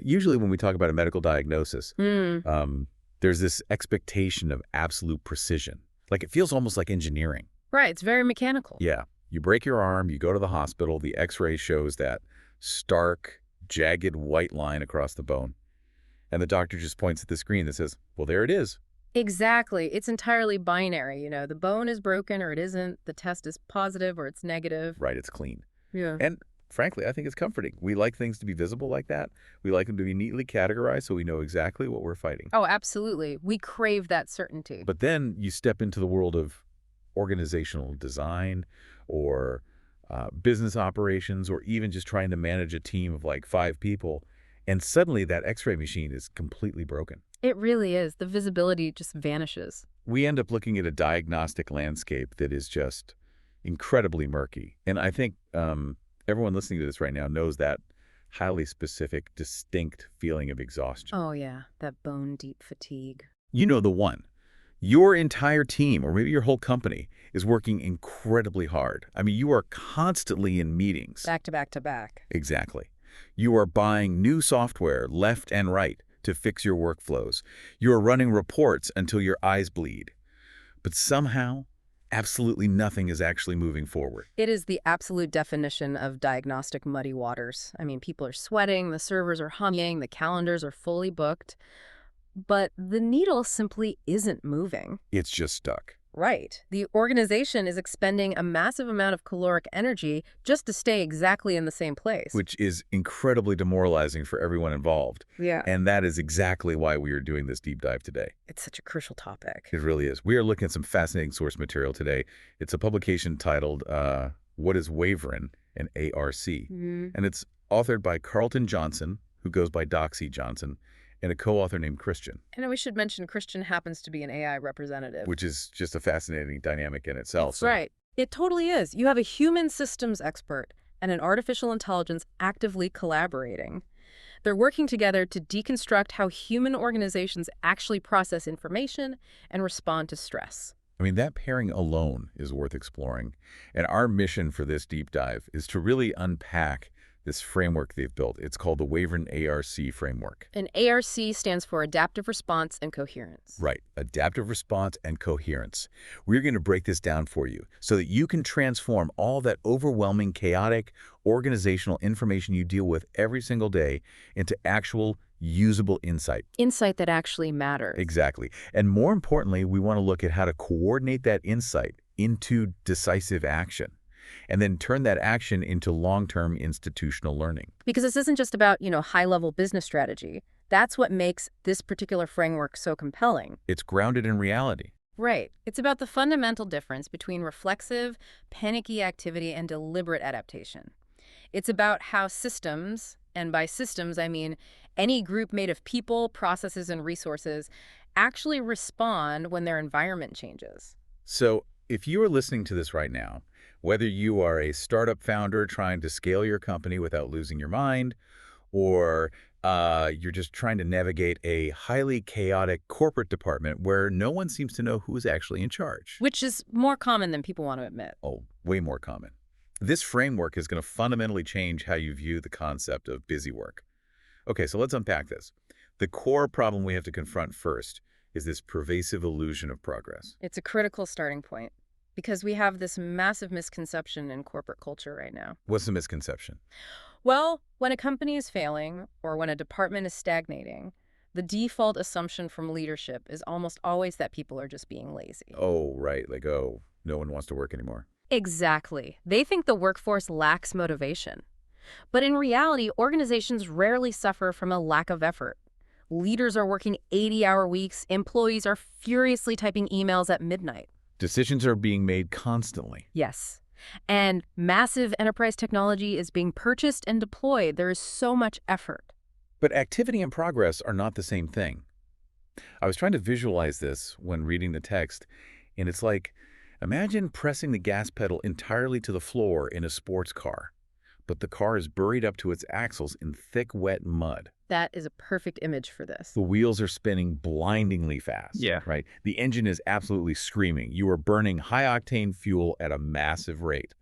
Usually when we talk about a medical diagnosis, there's this expectation of absolute precision. Like it feels almost like engineering. Right, it's very mechanical. Yeah. You break your arm, you go to the hospital, the x-ray shows that stark, jagged white line across the bone. And the doctor just points at the screen that says, well, there it is. Exactly. It's entirely binary. The bone is broken or it isn't. The test is positive or it's negative. Right, it's clean. Yeah. And frankly, I think it's comforting. We like things to be visible like that. We like them to be neatly categorized so we know exactly what we're fighting. Oh, absolutely. We crave that certainty. But then you step into the world of organizational design or business operations or even just trying to manage a team of like 5 people, and suddenly that x-ray machine is completely broken. It really is. The visibility just vanishes. We end up looking at a diagnostic landscape that is just incredibly murky. And I think everyone listening to this right now knows that highly specific, distinct feeling of exhaustion. Oh, yeah. That bone-deep fatigue. You know the one. Your entire team, or maybe your whole company, is working incredibly hard. I mean, you are constantly in meetings. Back to back to back. Exactly. You are buying new software left and right to fix your workflows. You are running reports until your eyes bleed. But somehow, absolutely nothing is actually moving forward. It is the absolute definition of diagnostic muddy waters. I mean, people are sweating, the servers are humming, the calendars are fully booked. But the needle simply isn't moving. It's just stuck. Right. The organization is expending a massive amount of caloric energy just to stay exactly in the same place. Which is incredibly demoralizing for everyone involved. Yeah. And that is exactly why we are doing this deep dive today. It's such a crucial topic. It really is. We are looking at some fascinating source material today. It's a publication titled, What is WaveRen ARC? And it's authored by Carlton Johnson, who goes by Doxy Johnson, and a co-author named Christian. And we should mention Christian happens to be an AI representative. Which is just a fascinating dynamic in itself. That's right. It totally is. You have a human systems expert and an artificial intelligence actively collaborating. They're working together to deconstruct how human organizations actually process information and respond to stress. I mean, that pairing alone is worth exploring. And our mission for this deep dive is to really unpack this framework they've built. It's called the WaveRen ARC framework. And ARC stands for Adaptive Response and Coherence. Right. Adaptive Response and Coherence. We're going to break this down for you so that you can transform all that overwhelming, chaotic, organizational information you deal with every single day into actual, usable insight. Insight that actually matters. Exactly. And more importantly, we want to look at how to coordinate that insight into decisive action, and then turn that action into long-term institutional learning. Because this isn't just about, high-level business strategy. That's what makes this particular framework so compelling. It's grounded in reality. Right. It's about the fundamental difference between reflexive, panicky activity and deliberate adaptation. It's about how systems, and by systems I mean any group made of people, processes, and resources, actually respond when their environment changes. So if you are listening to this right now, whether you are a startup founder trying to scale your company without losing your mind, or you're just trying to navigate a highly chaotic corporate department where no one seems to know who is actually in charge. Which is more common than people want to admit. Oh, way more common. This framework is going to fundamentally change how you view the concept of busy work. Okay, so let's unpack this. The core problem we have to confront first is this pervasive illusion of progress. It's a critical starting point. Because we have this massive misconception in corporate culture right now. What's the misconception? Well, when a company is failing or when a department is stagnating, the default assumption from leadership is almost always that people are just being lazy. Oh, right. Like, oh, no one wants to work anymore. Exactly. They think the workforce lacks motivation. But in reality, organizations rarely suffer from a lack of effort. Leaders are working 80-hour weeks. Employees are furiously typing emails at midnight. Decisions are being made constantly. Yes. And massive enterprise technology is being purchased and deployed. There is so much effort. But activity and progress are not the same thing. I was trying to visualize this when reading the text, and it's like, imagine pressing the gas pedal entirely to the floor in a sports car, but the car is buried up to its axles in thick, wet mud. That is a perfect image for this. The wheels are spinning blindingly fast. Yeah. Right? The engine is absolutely screaming. You are burning high-octane fuel at a massive rate.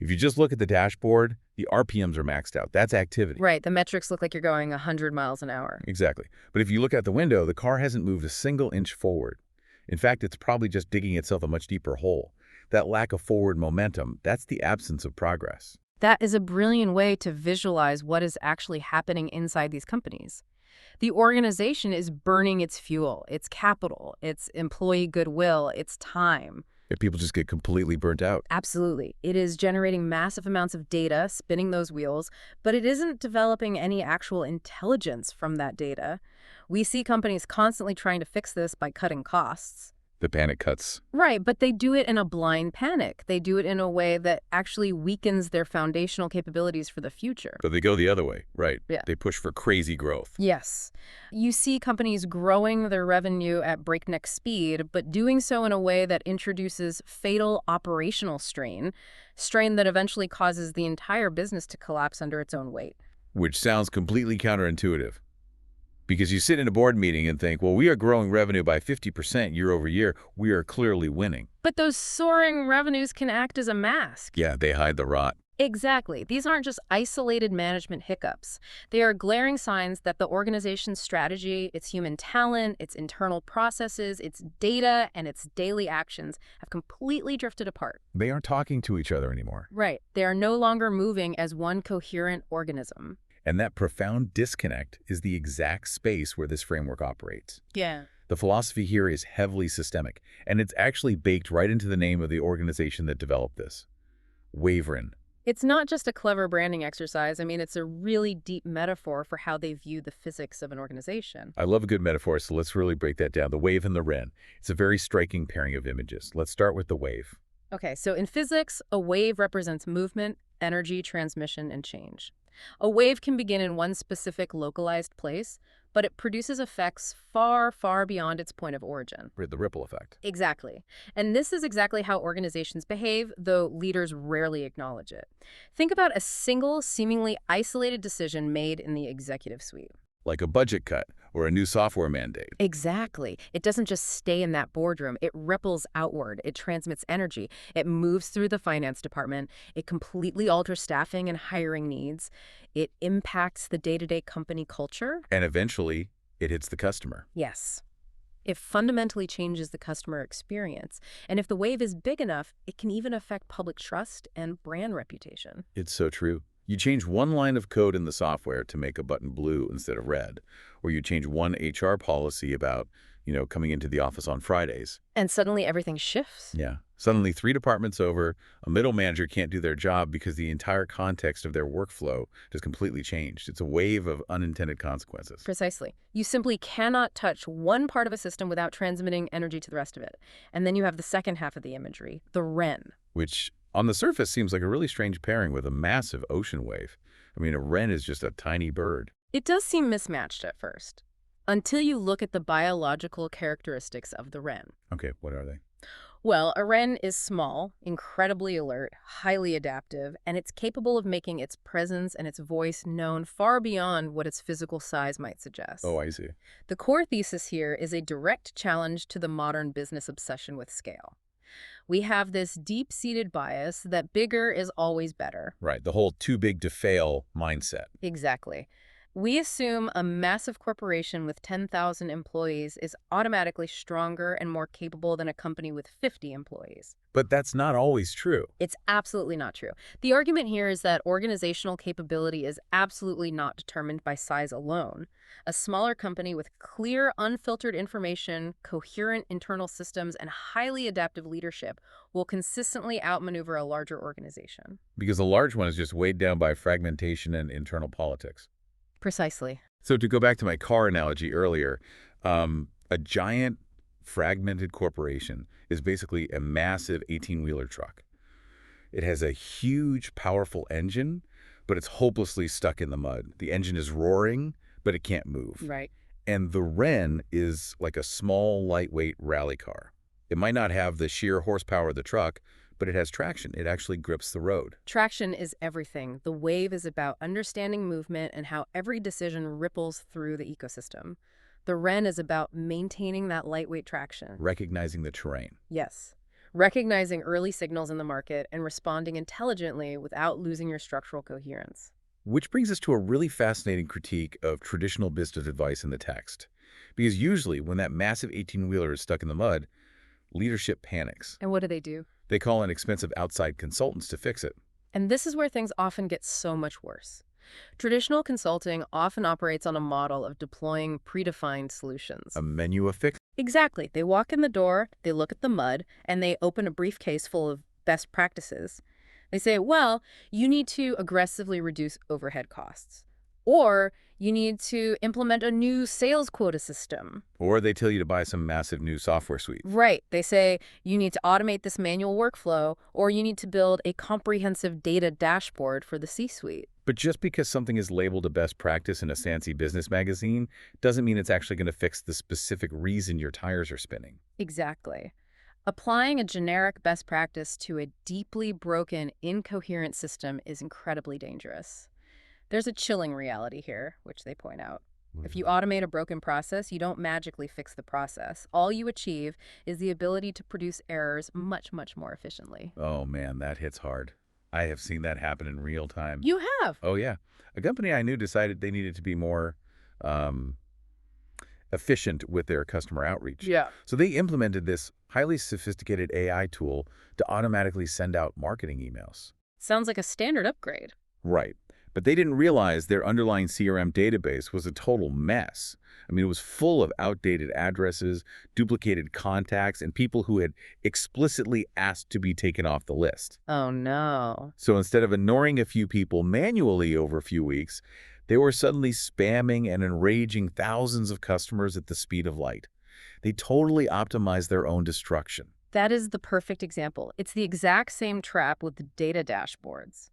If you just look at the dashboard, The RPMs are maxed out. That's activity. Right, the metrics look like you're going 100 miles an hour. Exactly. But if you look out the window, the car hasn't moved a single inch forward. In fact, it's probably just digging itself a much deeper hole. That lack of forward momentum, that's the absence of progress. That is a brilliant way to visualize what is actually happening inside these companies. The organization is burning its fuel, its capital, its employee goodwill, its time. If people just get completely burnt out. Absolutely. It is generating massive amounts of data, spinning those wheels, but it isn't developing any actual intelligence from that data. We see companies constantly trying to fix this by cutting costs. The panic cuts. Right, but they do it in a blind panic. They do it in a way that actually weakens their foundational capabilities for the future. But they go the other way, right? Yeah. They push for crazy growth. Yes. You see companies growing their revenue at breakneck speed, but doing so in a way that introduces fatal operational strain that eventually causes the entire business to collapse under its own weight. Which sounds completely counterintuitive. Because you sit in a board meeting and think, well, we are growing revenue by 50% year over year. We are clearly winning. But those soaring revenues can act as a mask. Yeah, they hide the rot. Exactly. These aren't just isolated management hiccups. They are glaring signs that the organization's strategy, its human talent, its internal processes, its data, and its daily actions have completely drifted apart. They aren't talking to each other anymore. Right. They are no longer moving as one coherent organism. And that profound disconnect is the exact space where this framework operates. Yeah. The philosophy here is heavily systemic, and it's actually baked right into the name of the organization that developed this. WaveRen. It's not just a clever branding exercise. I mean, it's a really deep metaphor for how they view the physics of an organization. I love a good metaphor, so let's really break that down. The wave and the wren. It's a very striking pairing of images. Let's start with the wave. Okay, so in physics, a wave represents movement, energy, transmission, and change. A wave can begin in one specific localized place, but it produces effects far, far beyond its point of origin. The ripple effect. Exactly. And this is exactly how organizations behave, though leaders rarely acknowledge it. Think about a single, seemingly isolated decision made in the executive suite. Like a budget cut or a new software mandate. Exactly. It doesn't just stay in that boardroom. It ripples outward. It transmits energy. It moves through the finance department. It completely alters staffing and hiring needs. It impacts the day-to-day company culture. And eventually, it hits the customer. Yes. It fundamentally changes the customer experience. And if the wave is big enough, it can even affect public trust and brand reputation. It's so true. You change one line of code in the software to make a button blue instead of red, or you change one HR policy about, coming into the office on Fridays. And suddenly everything shifts. Yeah. Suddenly 3 departments over, a middle manager can't do their job because the entire context of their workflow just completely changed. It's a wave of unintended consequences. Precisely. You simply cannot touch one part of a system without transmitting energy to the rest of it. And then you have the second half of the imagery, the wren. Which, on the surface, seems like a really strange pairing with a massive ocean wave. I mean, a wren is just a tiny bird. It does seem mismatched at first, until you look at the biological characteristics of the wren. Okay, what are they? Well, a wren is small, incredibly alert, highly adaptive, and it's capable of making its presence and its voice known far beyond what its physical size might suggest. Oh, I see. The core thesis here is a direct challenge to the modern business obsession with scale. We have this deep-seated bias that bigger is always better. Right, the whole too big to fail mindset. Exactly. We assume a massive corporation with 10,000 employees is automatically stronger and more capable than a company with 50 employees. But that's not always true. It's absolutely not true. The argument here is that organizational capability is absolutely not determined by size alone. A smaller company with clear, unfiltered information, coherent internal systems, and highly adaptive leadership will consistently outmaneuver a larger organization. Because a large one is just weighed down by fragmentation and internal politics. Precisely. So to go back to my car analogy earlier, a giant fragmented corporation is basically a massive 18-wheeler truck. It has a huge, powerful engine, but it's hopelessly stuck in the mud. The engine is roaring, but it can't move. Right. And the wren is like a small, lightweight rally car. It might not have the sheer horsepower of the truck, but it has traction. It actually grips the road. Traction is everything. The wave is about understanding movement and how every decision ripples through the ecosystem. The wren is about maintaining that lightweight traction. Recognizing the terrain. Yes. recognizing early signals in the market and responding intelligently without losing your structural coherence. Which brings us to a really fascinating critique of traditional business advice in the text. Because usually, when that massive 18-wheeler is stuck in the mud, leadership panics. And what do? They call in expensive outside consultants to fix it. And this is where things often get so much worse. Traditional consulting often operates on a model of deploying predefined solutions. A menu of fix. Exactly. They walk in the door, they look at the mud, and they open a briefcase full of best practices. They say, well, you need to aggressively reduce overhead costs. Or you need to implement a new sales quota system. Or they tell you to buy some massive new software suite. Right. They say you need to automate this manual workflow, or you need to build a comprehensive data dashboard for the C-suite. But just because something is labeled a best practice in a fancy business magazine doesn't mean it's actually going to fix the specific reason your tires are spinning. Exactly. Applying a generic best practice to a deeply broken, incoherent system is incredibly dangerous. There's a chilling reality here, which they point out. If you automate a broken process, you don't magically fix the process. All you achieve is the ability to produce errors much, much more efficiently. Oh man, that hits hard. I have seen that happen in real time. You have? Oh yeah. A company I knew decided they needed to be more efficient with their customer outreach. Yeah. So they implemented this highly sophisticated AI tool to automatically send out marketing emails. Sounds like a standard upgrade. Right. But they didn't realize their underlying CRM database was a total mess. I mean, it was full of outdated addresses, duplicated contacts, and people who had explicitly asked to be taken off the list. Oh, no. So instead of ignoring a few people manually over a few weeks, they were suddenly spamming and enraging thousands of customers at the speed of light. They totally optimized their own destruction. That is the perfect example. It's the exact same trap with the data dashboards.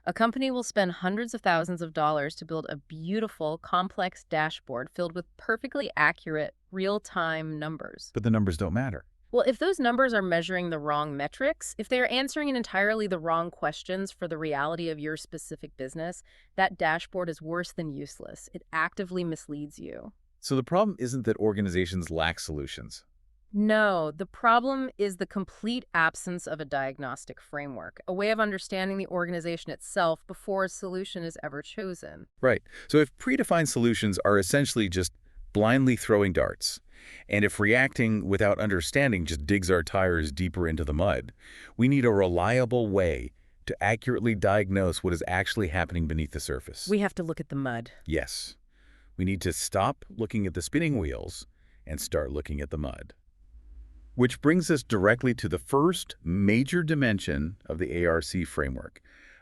A company will spend hundreds of thousands of dollars to build a beautiful, complex dashboard filled with perfectly accurate, real-time numbers. But the numbers don't matter. Well, if those numbers are measuring the wrong metrics, if they are answering entirely the wrong questions for the reality of your specific business, that dashboard is worse than useless. It actively misleads you. So the problem isn't that organizations lack solutions. No, the problem is the complete absence of a diagnostic framework, a way of understanding the organization itself before a solution is ever chosen. Right. So if predefined solutions are essentially just blindly throwing darts, and if reacting without understanding just digs our tires deeper into the mud, we need a reliable way to accurately diagnose what is actually happening beneath the surface. We have to look at the mud. Yes. We need to stop looking at the spinning wheels and start looking at the mud. Which brings us directly to the first major dimension of the ARC framework,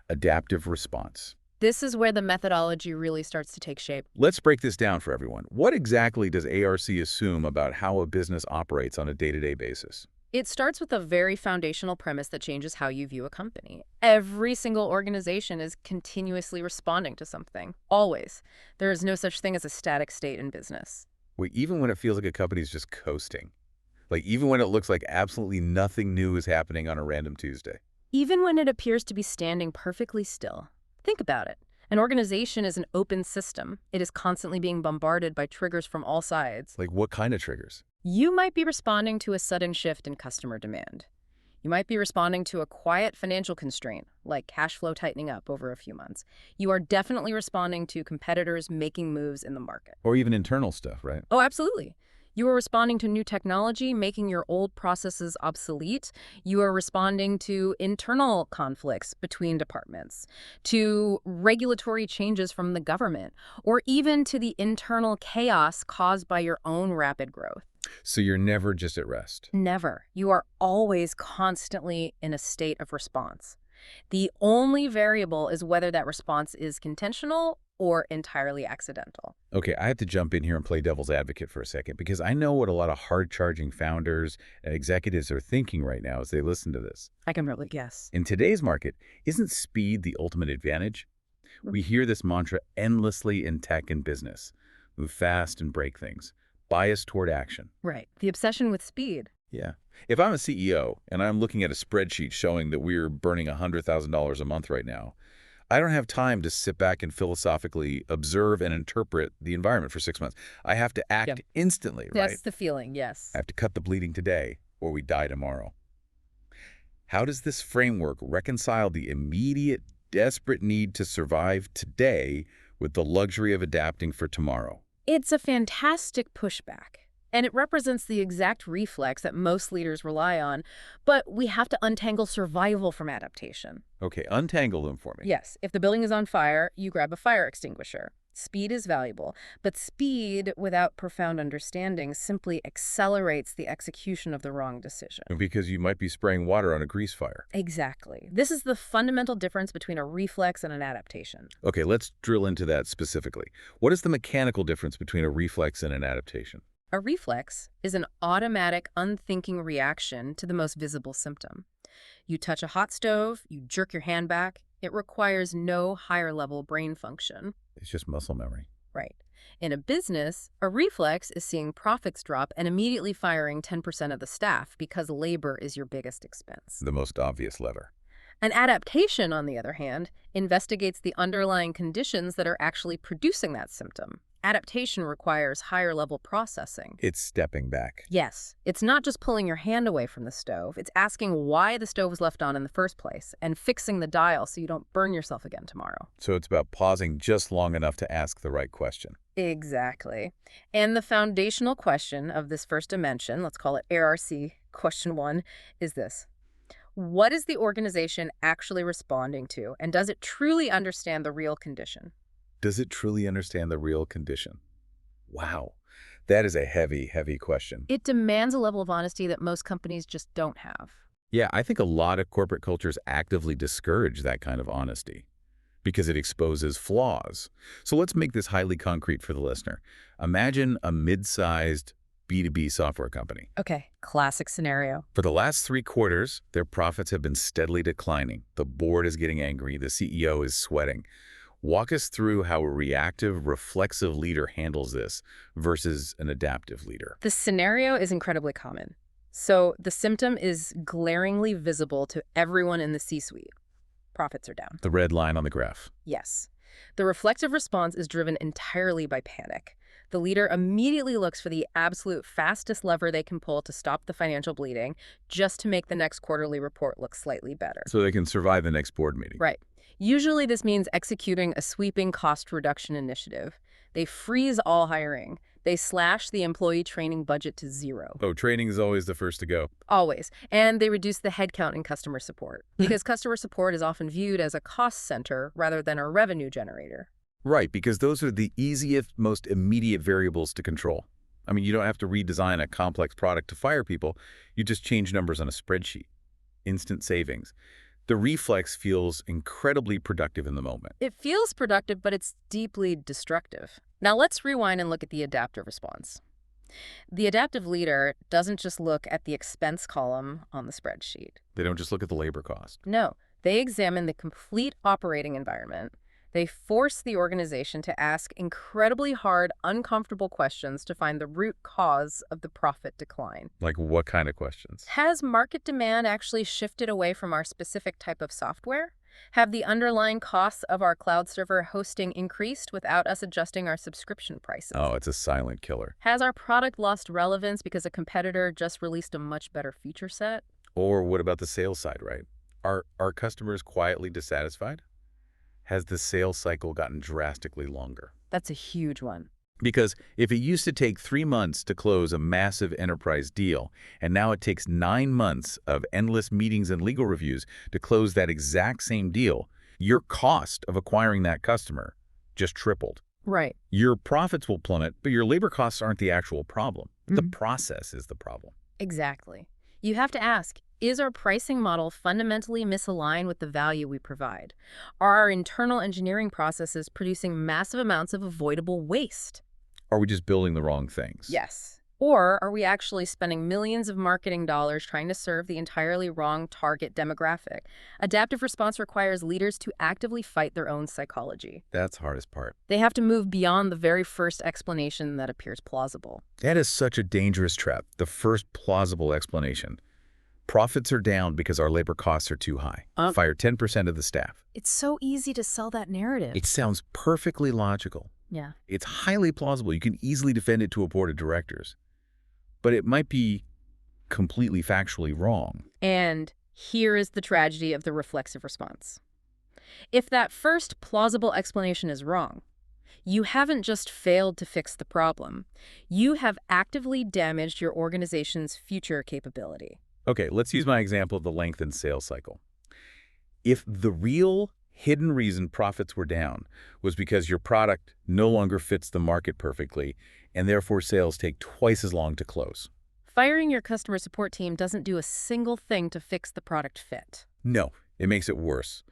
adaptive response. This is where the methodology really starts to take shape. Let's break this down for everyone. What exactly does ARC assume about how a business operates on a day-to-day basis? It starts with a very foundational premise that changes how you view a company. Every single organization is continuously responding to something. Always. There is no such thing as a static state in business. Wait, even when it feels like a company's just coasting? Like even when it looks like absolutely nothing new is happening on a random Tuesday? Even when it appears to be standing perfectly still. Think about it. An organization is an open system. It is constantly being bombarded by triggers from all sides. Like what kind of triggers? You might be responding to a sudden shift in customer demand. You might be responding to a quiet financial constraint, like cash flow tightening up over a few months. You are definitely responding to competitors making moves in the market. Or even internal stuff, right? Oh, absolutely. You are responding to new technology, making your old processes obsolete. You are responding to internal conflicts between departments, to regulatory changes from the government, or even to the internal chaos caused by your own rapid growth. So you're never just at rest. Never. You are always constantly in a state of response. The only variable is whether that response is intentional or entirely accidental. Okay, I have to jump in here and play devil's advocate for a second because I know what a lot of hard-charging founders and executives are thinking right now as they listen to this. I can really guess. In today's market, isn't speed the ultimate advantage? We hear this mantra endlessly in tech and business. Move fast and break things. Bias toward action. Right. The obsession with speed. Yeah. If I'm a CEO and I'm looking at a spreadsheet showing that we're burning $100,000 a month right now, I don't have time to sit back and philosophically observe and interpret the environment for 6 months. I have to act instantly, right? That's the feeling, yes. I have to cut the bleeding today or we die tomorrow. How does this framework reconcile the immediate, desperate need to survive today with the luxury of adapting for tomorrow? It's a fantastic pushback, and it represents the exact reflex that most leaders rely on, but we have to untangle survival from adaptation. Okay, untangle them for me. Yes, if the building is on fire, you grab a fire extinguisher. Speed is valuable, but speed without profound understanding simply accelerates the execution of the wrong decision. Because you might be spraying water on a grease fire. Exactly. This is the fundamental difference between a reflex and an adaptation. Okay, let's drill into that specifically. What is the mechanical difference between a reflex and an adaptation? A reflex is an automatic, unthinking reaction to the most visible symptom. You touch a hot stove, you jerk your hand back. It requires no higher-level brain function. It's just muscle memory. Right. In a business, a reflex is seeing profits drop and immediately firing 10% of the staff because labor is your biggest expense. The most obvious lever. An adaptation, on the other hand, investigates the underlying conditions that are actually producing that symptom. Adaptation requires higher-level processing. It's stepping back. Yes, it's not just pulling your hand away from the stove. It's asking why the stove was left on in the first place and fixing the dial so you don't burn yourself again tomorrow. So it's about pausing just long enough to ask the right question. Exactly. And the foundational question of this first dimension, let's call it ARC, question 1, is this. What is the organization actually responding to, and does it truly understand the real condition? Does it truly understand the real condition? Wow, that is a heavy, heavy question. It demands a level of honesty that most companies just don't have. Yeah, I think a lot of corporate cultures actively discourage that kind of honesty because it exposes flaws. So let's make this highly concrete for the listener. Imagine a mid-sized B2B software company. Okay, classic scenario. For the last 3 quarters, their profits have been steadily declining. The board is getting angry. The CEO is sweating. Walk us through how a reactive, reflexive leader handles this versus an adaptive leader. The scenario is incredibly common. So the symptom is glaringly visible to everyone in the C-suite. Profits are down. The red line on the graph. Yes. The reflective response is driven entirely by panic. The leader immediately looks for the absolute fastest lever they can pull to stop the financial bleeding, just to make the next quarterly report look slightly better. So they can survive the next board meeting. Right. Usually this means executing a sweeping cost reduction initiative. They freeze all hiring. They slash the employee training budget to 0. Oh, training is always the first to go. Always. And they reduce the headcount in customer support, because customer support is often viewed as a cost center rather than a revenue generator. Right, because those are the easiest, most immediate variables to control. I mean, you don't have to redesign a complex product to fire people. You just change numbers on a spreadsheet. Instant savings. The reflex feels incredibly productive in the moment. It feels productive, but it's deeply destructive. Now let's rewind and look at the adaptive response. The adaptive leader doesn't just look at the expense column on the spreadsheet. They don't just look at the labor cost. No, they examine the complete operating environment. They force the organization to ask incredibly hard, uncomfortable questions to find the root cause of the profit decline. Like what kind of questions? Has market demand actually shifted away from our specific type of software? Have the underlying costs of our cloud server hosting increased without us adjusting our subscription prices? Oh, it's a silent killer. Has our product lost relevance because a competitor just released a much better feature set? Or what about the sales side, right? Are customers quietly dissatisfied? Has the sales cycle gotten drastically longer? That's a huge one. Because if it used to take 3 months to close a massive enterprise deal, and now it takes 9 months of endless meetings and legal reviews to close that exact same deal, your cost of acquiring that customer just tripled. Right. Your profits will plummet, but your labor costs aren't the actual problem. The process is the problem. Exactly. You have to ask, is our pricing model fundamentally misaligned with the value we provide? Are our internal engineering processes producing massive amounts of avoidable waste? Are we just building the wrong things? Yes. Or are we actually spending millions of marketing dollars trying to serve the entirely wrong target demographic? Adaptive response requires leaders to actively fight their own psychology. That's the hardest part. They have to move beyond the very first explanation that appears plausible. That is such a dangerous trap, the first plausible explanation. Profits are down because our labor costs are too high. Fire 10% of the staff. It's so easy to sell that narrative. It sounds perfectly logical. Yeah. It's highly plausible. You can easily defend it to a board of directors. But it might be completely factually wrong. And Here is the tragedy of the reflexive response. If that first plausible explanation is wrong, you haven't just failed to fix the problem. You have actively damaged your organization's future capability. Okay, let's use my example of the lengthened sales cycle. If the real hidden reason profits were down was because your product no longer fits the market perfectly, and therefore sales take twice as long to close. Firing your customer support team doesn't do a single thing to fix the product fit. No, it makes it worse.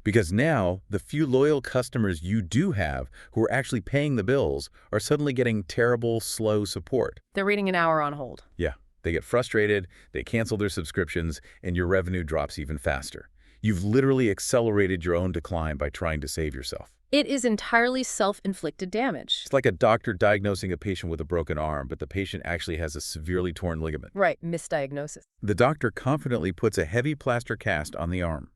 Because now, the few loyal customers you do have who are actually paying the bills are suddenly getting terrible, slow support. They're waiting an hour on hold. Yeah, they get frustrated, they cancel their subscriptions, and your revenue drops even faster. You've literally accelerated your own decline by trying to save yourself. It is entirely self-inflicted damage. It's like a doctor diagnosing a patient with a broken arm, but the patient actually has a severely torn ligament. Right, misdiagnosis. The doctor confidently puts a heavy plaster cast on the arm.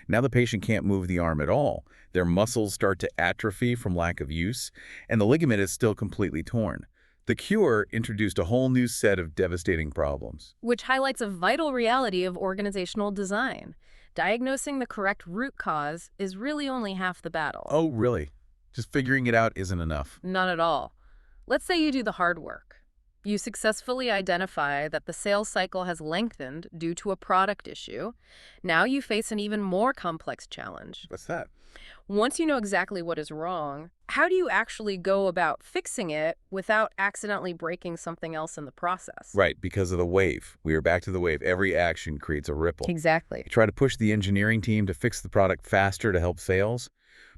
Now the patient can't move the arm at all. Their muscles start to atrophy from lack of use, and the ligament is still completely torn. The cure introduced a whole new set of devastating problems. Which highlights a vital reality of organizational design. Diagnosing the correct root cause is really only half the battle. Oh, really? Just figuring it out isn't enough. Not at all. Let's say you do the hard work. You successfully identify that the sales cycle has lengthened due to a product issue. Now you face an even more complex challenge. What's that? Once you know exactly what is wrong, how do you actually go about fixing it without accidentally breaking something else in the process? Right, because of the wave. We are back to the wave. Every action creates a ripple. Exactly. You try to push the engineering team to fix the product faster to help sales,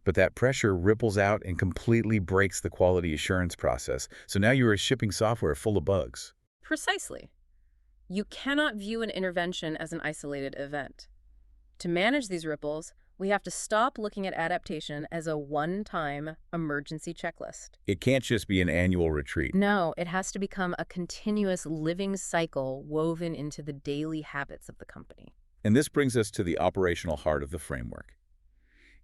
but that pressure ripples out and completely breaks the quality assurance process. So now you are shipping software full of bugs. Precisely. You cannot view an intervention as an isolated event. To manage these ripples, we have to stop looking at adaptation as a one-time emergency checklist. It can't just be an annual retreat. No, it has to become a continuous living cycle woven into the daily habits of the company. And this brings us to the operational heart of the framework.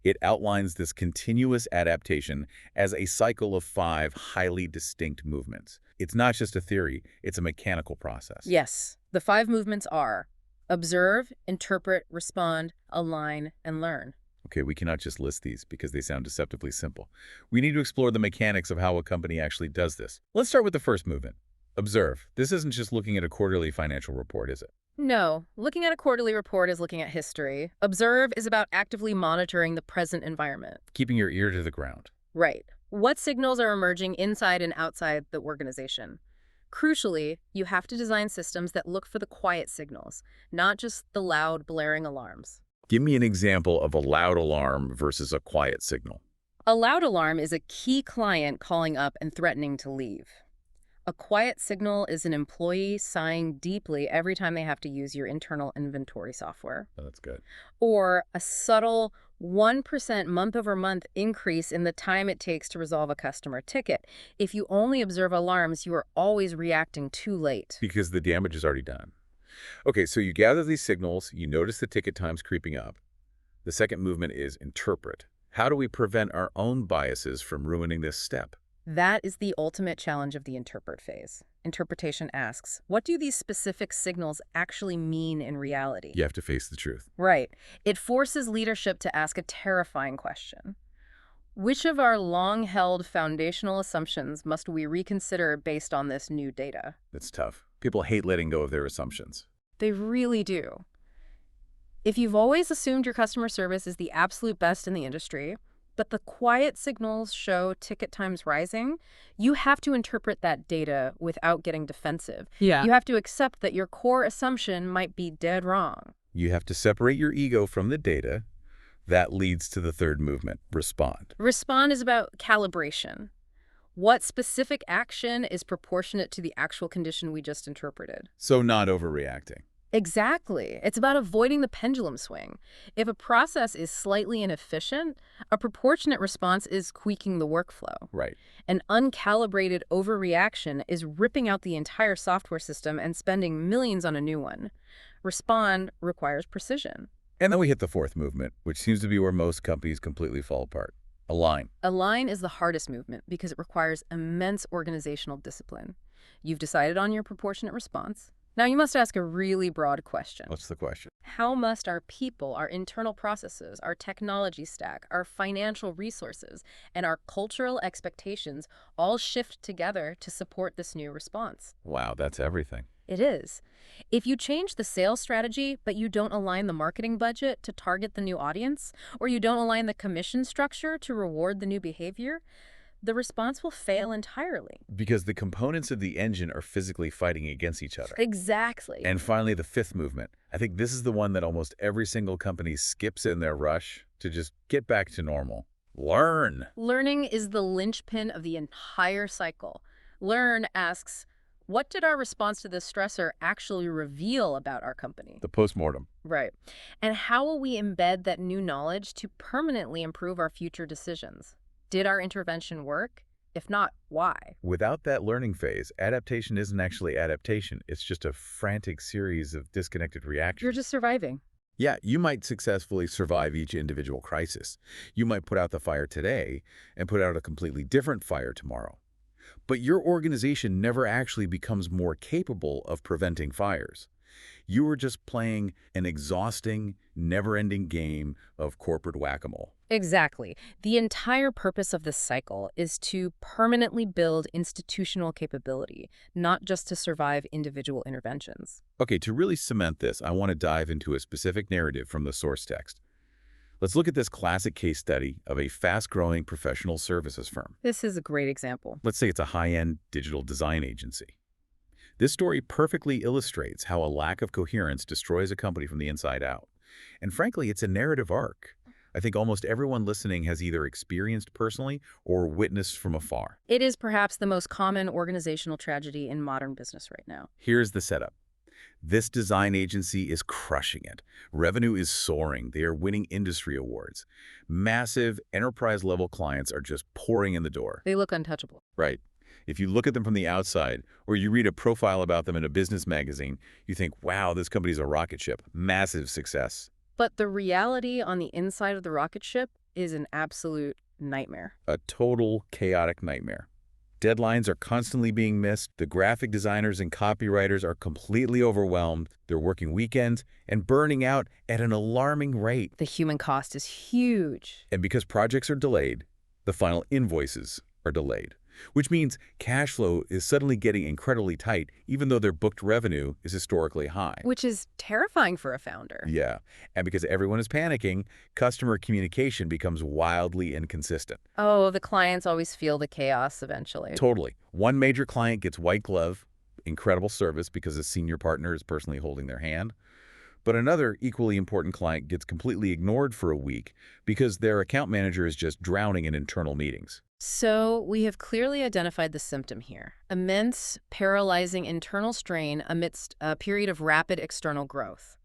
It outlines this continuous adaptation as a cycle of 5 highly distinct movements. It's not just a theory, it's a mechanical process. Yes, the 5 movements are observe, interpret, respond, align, and learn. Okay, we cannot just list these because they sound deceptively simple. We need to explore the mechanics of how a company actually does this. Let's start with the first movement. Observe. This isn't just looking at a quarterly financial report, is it? No, looking at a quarterly report is looking at history. Observe is about actively monitoring the present environment. Keeping your ear to the ground. Right. What signals are emerging inside and outside the organization? Crucially, you have to design systems that look for the quiet signals, not just the loud, blaring alarms. Give me an example of a loud alarm versus a quiet signal. A loud alarm is a key client calling up and threatening to leave. A quiet signal is an employee sighing deeply every time they have to use your internal inventory software. Oh, that's good. Or a subtle 1% month-over-month increase in the time it takes to resolve a customer ticket. If you only observe alarms, you are always reacting too late. Because the damage is already done. Okay, so you gather these signals, you notice the ticket times creeping up. The second movement is interpret. How do we prevent our own biases from ruining this step? That is the ultimate challenge of the interpret phase. Interpretation asks, what do these specific signals actually mean in reality? You have to face the truth. Right. It forces leadership to ask a terrifying question. Which of our long-held foundational assumptions must we reconsider based on this new data? That's tough. People hate letting go of their assumptions. They really do. If you've always assumed your customer service is the absolute best in the industry, but the quiet signals show ticket times rising, you have to interpret that data without getting defensive. Yeah. You have to accept that your core assumption might be dead wrong. You have to separate your ego from the data. That leads to the third movement, respond. Respond is about calibration. What specific action is proportionate to the actual condition we just interpreted? So not overreacting. Exactly. It's about avoiding the pendulum swing. If a process is slightly inefficient, a proportionate response is tweaking the workflow. Right. An uncalibrated overreaction is ripping out the entire software system and spending millions on a new one. Respond requires precision. And then we hit the fourth movement, which seems to be where most companies completely fall apart. Align. Align is the hardest movement because it requires immense organizational discipline. You've decided on your proportionate response. Now you must ask a really broad question. What's the question? How must our people, our internal processes, our technology stack, our financial resources, and our cultural expectations all shift together to support this new response? Wow, that's everything. It is. If you change the sales strategy, but you don't align the marketing budget to target the new audience, or you don't align the commission structure to reward the new behavior, the response will fail entirely. Because the components of the engine are physically fighting against each other. Exactly. And finally, the fifth movement. I think this is the one that almost every single company skips in their rush to just get back to normal. Learn. Learning is the linchpin of the entire cycle. Learn asks, what did our response to this stressor actually reveal about our company? The postmortem. Right. And how will we embed that new knowledge to permanently improve our future decisions? Did our intervention work? If not, why? Without that learning phase, adaptation isn't actually adaptation. It's just a frantic series of disconnected reactions. You're just surviving. Yeah, you might successfully survive each individual crisis. You might put out the fire today and put out a completely different fire tomorrow. But your organization never actually becomes more capable of preventing fires. You are just playing an exhausting, never-ending game of corporate whack-a-mole. Exactly. The entire purpose of this cycle is to permanently build institutional capability, not just to survive individual interventions. Okay, to really cement this, I want to dive into a specific narrative from the source text. Let's look at this classic case study of a fast-growing professional services firm. This is a great example. Let's say it's a high-end digital design agency. This story perfectly illustrates how a lack of coherence destroys a company from the inside out. And frankly, it's a narrative arc I think almost everyone listening has either experienced personally or witnessed from afar. It is perhaps the most common organizational tragedy in modern business right now. Here's the setup. This design agency is crushing it. Revenue is soaring. They are winning industry awards. Massive enterprise-level clients are just pouring in the door. They look untouchable. Right. If you look at them from the outside, or you read a profile about them in a business magazine, you think, wow, this company's a rocket ship. Massive success. But the reality on the inside of the rocket ship is an absolute nightmare. A total chaotic nightmare. Deadlines are constantly being missed. The graphic designers and copywriters are completely overwhelmed. They're working weekends and burning out at an alarming rate. The human cost is huge. And because projects are delayed, the final invoices are delayed, which means cash flow is suddenly getting incredibly tight, even though their booked revenue is historically high. Which is terrifying for a founder. Yeah, and because everyone is panicking, customer communication becomes wildly inconsistent. Oh, the clients always feel the chaos eventually. Totally. One major client gets white glove, incredible service because a senior partner is personally holding their hand. But another equally important client gets completely ignored for a week because their account manager is just drowning in internal meetings. So we have clearly identified the symptom here. Immense, paralyzing internal strain amidst a period of rapid external growth.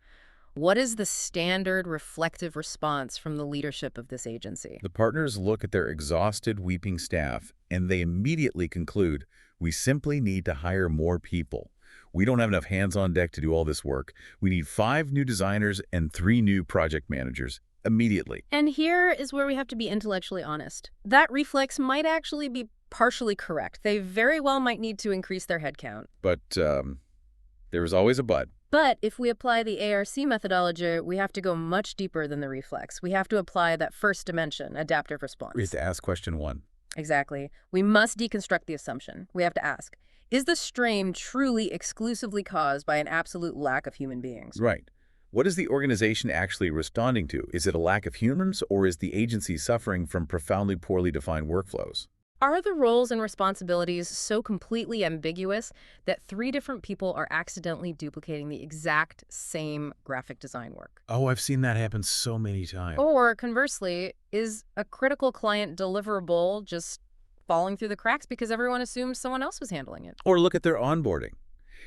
What is the standard reflective response from the leadership of this agency? The partners look at their exhausted, weeping staff, and they immediately conclude, we simply need to hire more people. We don't have enough hands on deck to do all this work. We need 5 new designers and 3 new project managers immediately. And here is where we have to be intellectually honest. That reflex might actually be partially correct. They very well might need to increase their headcount. But there is always a but. But if we apply the ARC methodology, we have to go much deeper than the reflex. We have to apply that first dimension, adaptive response. We have to ask question 1. Exactly. We must deconstruct the assumption. We have to ask, is the strain truly exclusively caused by an absolute lack of human beings? Right. What is the organization actually responding to? Is it a lack of humans, or is the agency suffering from profoundly poorly defined workflows? Are the roles and responsibilities so completely ambiguous that 3 different people are accidentally duplicating the exact same graphic design work? Oh, I've seen that happen so many times. Or conversely, is a critical client deliverable just falling through the cracks because everyone assumes someone else was handling it? Or look at their onboarding.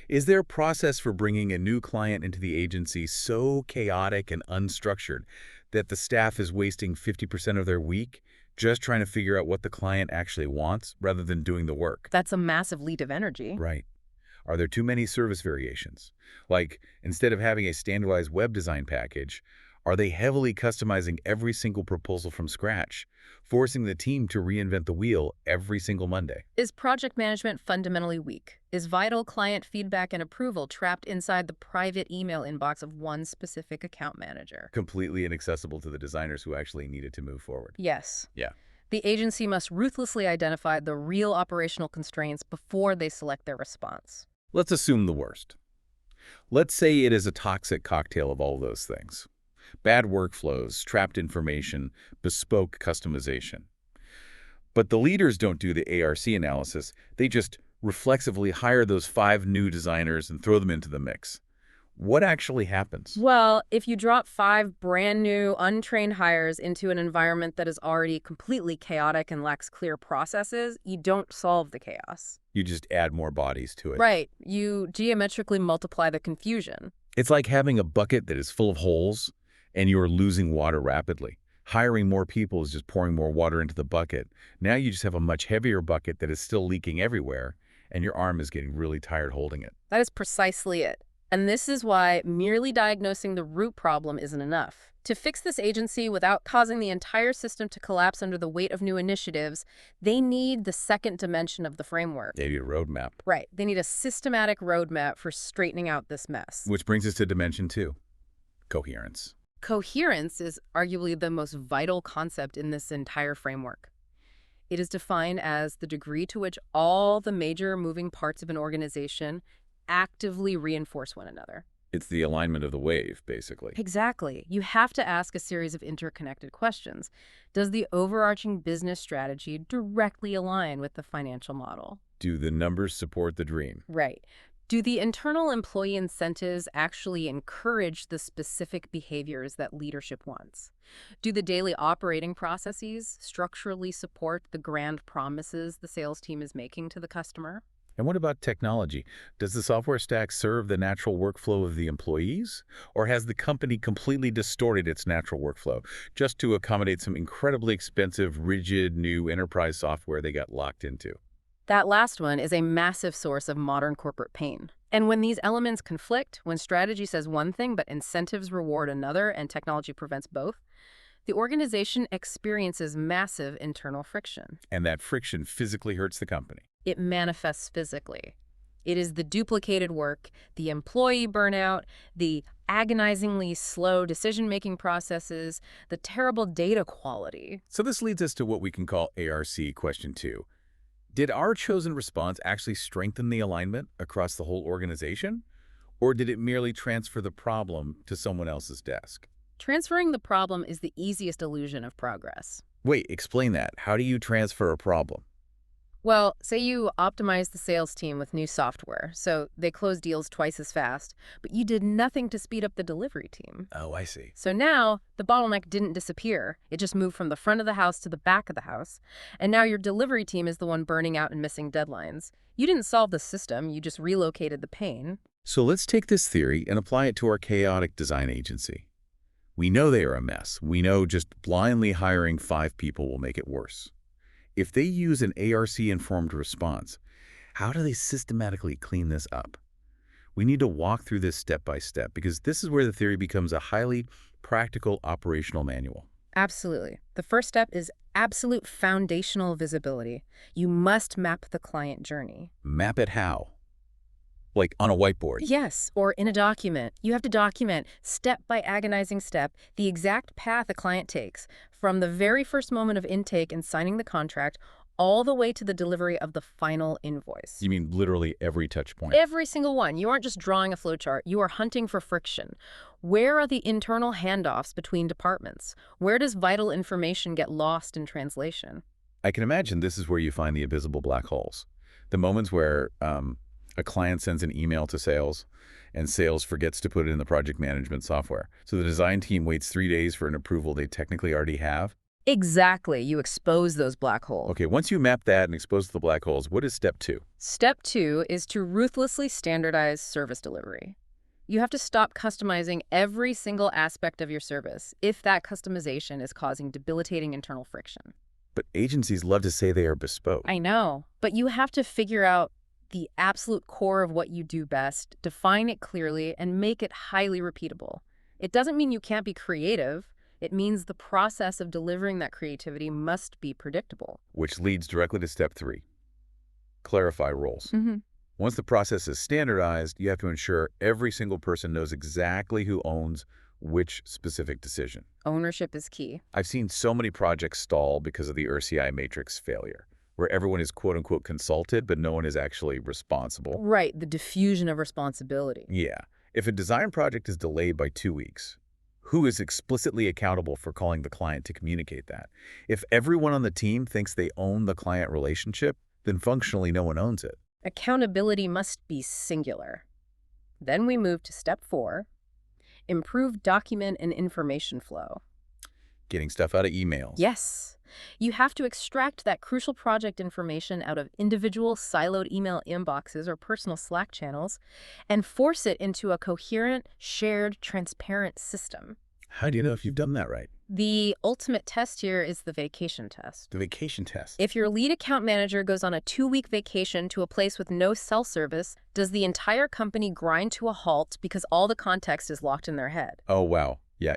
Is their process for bringing a new client into the agency so chaotic and unstructured that the staff is wasting 50% of their week just trying to figure out what the client actually wants rather than doing the work? That's a massive leak of energy. Right. Are there too many service variations? Like, instead of having a standardized web design package, are they heavily customizing every single proposal from scratch, forcing the team to reinvent the wheel every single Monday. Is project management fundamentally weak? Is vital client feedback and approval trapped inside the private email inbox of one specific account manager? Completely inaccessible to the designers who actually needed to move forward. Yes. Yeah. The agency must ruthlessly identify the real operational constraints before they select their response. Let's assume the worst. Let's say it is a toxic cocktail of all those things. Bad workflows, trapped information, bespoke customization. But the leaders don't do the ARC analysis. They just reflexively hire those 5 new designers and throw them into the mix. What actually happens? Well, if you drop 5 brand new, untrained hires into an environment that is already completely chaotic and lacks clear processes, you don't solve the chaos. You just add more bodies to it. Right. You geometrically multiply the confusion. It's like having a bucket that is full of holes and you're losing water rapidly. Hiring more people is just pouring more water into the bucket. Now you just have a much heavier bucket that is still leaking everywhere, and your arm is getting really tired holding it. That is precisely it. And this is why merely diagnosing the root problem isn't enough. To fix this agency without causing the entire system to collapse under the weight of new initiatives, they need the second dimension of the framework. They need a roadmap. Right. They need a systematic roadmap for straightening out this mess. Which brings us to dimension 2, coherence. Coherence is arguably the most vital concept in this entire framework. It is defined as the degree to which all the major moving parts of an organization actively reinforce one another. It's the alignment of the wave, basically. Exactly. You have to ask a series of interconnected questions. Does the overarching business strategy directly align with the financial model? Do the numbers support the dream? Right. Do the internal employee incentives actually encourage the specific behaviors that leadership wants? Do the daily operating processes structurally support the grand promises the sales team is making to the customer? And what about technology? Does the software stack serve the natural workflow of the employees? Or has the company completely distorted its natural workflow just to accommodate some incredibly expensive, rigid, new enterprise software they got locked into? That last one is a massive source of modern corporate pain. And when these elements conflict, when strategy says one thing but incentives reward another and technology prevents both, the organization experiences massive internal friction. And that friction physically hurts the company. It manifests physically. It is the duplicated work, the employee burnout, the agonizingly slow decision-making processes, the terrible data quality. So this leads us to what we can call ARC question 2. Did our chosen response actually strengthen the alignment across the whole organization? Or did it merely transfer the problem to someone else's desk? Transferring the problem is the easiest illusion of progress. Wait, explain that. How do you transfer a problem? Well, say you optimize the sales team with new software, so they close deals twice as fast, but you did nothing to speed up the delivery team. Oh, I see. So now, the bottleneck didn't disappear. It just moved from the front of the house to the back of the house. And now your delivery team is the one burning out and missing deadlines. You didn't solve the system, you just relocated the pain. So let's take this theory and apply it to our chaotic design agency. We know they are a mess. We know just blindly hiring 5 people will make it worse. If they use an ARC-informed response, how do they systematically clean this up? We need to walk through this step by step because this is where the theory becomes a highly practical operational manual. Absolutely. The first step is absolute foundational visibility. You must map the client journey. Map it how? Like on a whiteboard? Yes, or in a document. You have to document, step by agonizing step, the exact path a client takes, from the very first moment of intake and signing the contract, all the way to the delivery of the final invoice. You mean literally every touch point? Every single one. You aren't just drawing a flowchart. You are hunting for friction. Where are the internal handoffs between departments? Where does vital information get lost in translation? I can imagine this is where you find the invisible black holes. The moments where a client sends an email to sales and sales forgets to put it in the project management software. So the design team waits 3 days for an approval they technically already have. Exactly. You expose those black holes. Okay, once you map that and expose the black holes, what is step 2? Step 2 is to ruthlessly standardize service delivery. You have to stop customizing every single aspect of your service if that customization is causing debilitating internal friction. But agencies love to say they are bespoke. I know, but you have to figure out the absolute core of what you do best, define it clearly, and make it highly repeatable. It doesn't mean you can't be creative. It means the process of delivering that creativity must be predictable. Which leads directly to step 3. Clarify roles. Hmm. Once the process is standardized, you have to ensure every single person knows exactly who owns which specific decision. Ownership is key. I've seen so many projects stall because of the RCI matrix failure, where everyone is quote-unquote consulted, but no one is actually responsible. Right, the diffusion of responsibility. Yeah. If a design project is delayed by 2 weeks, who is explicitly accountable for calling the client to communicate that? If everyone on the team thinks they own the client relationship, then functionally no one owns it. Accountability must be singular. Then we move to step 4, improve document and information flow. Getting stuff out of emails. Yes, you have to extract that crucial project information out of individual siloed email inboxes or personal Slack channels and force it into a coherent, shared, transparent system. How do you know if you've done that right? The ultimate test here is the vacation test. The vacation test. If your lead account manager goes on a 2-week vacation to a place with no cell service, does the entire company grind to a halt because all the context is locked in their head? Oh, wow. Yeah,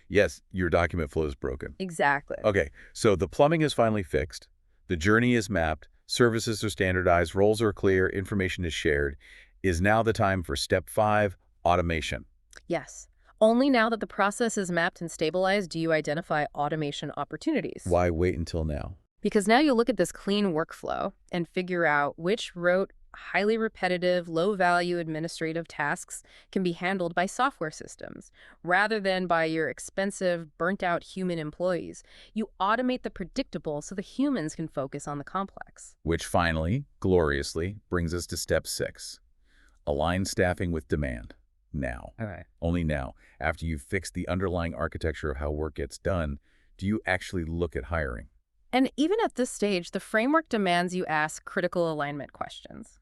yes, your document flow is broken. Exactly. Okay, so the plumbing is finally fixed, the journey is mapped, services are standardized, roles are clear, information is shared. Is now the time for step 5, automation. Yes. Only now that the process is mapped and stabilized do you identify automation opportunities. Why wait until now? Because now you look at this clean workflow and figure out which rote, highly repetitive, low-value administrative tasks can be handled by software systems, rather than by your expensive, burnt-out human employees. You automate the predictable so the humans can focus on the complex. Which finally, gloriously, brings us to step 6. Align staffing with demand. Now. Okay. Only now, after you've fixed the underlying architecture of how work gets done, do you actually look at hiring. And even at this stage, the framework demands you ask critical alignment questions.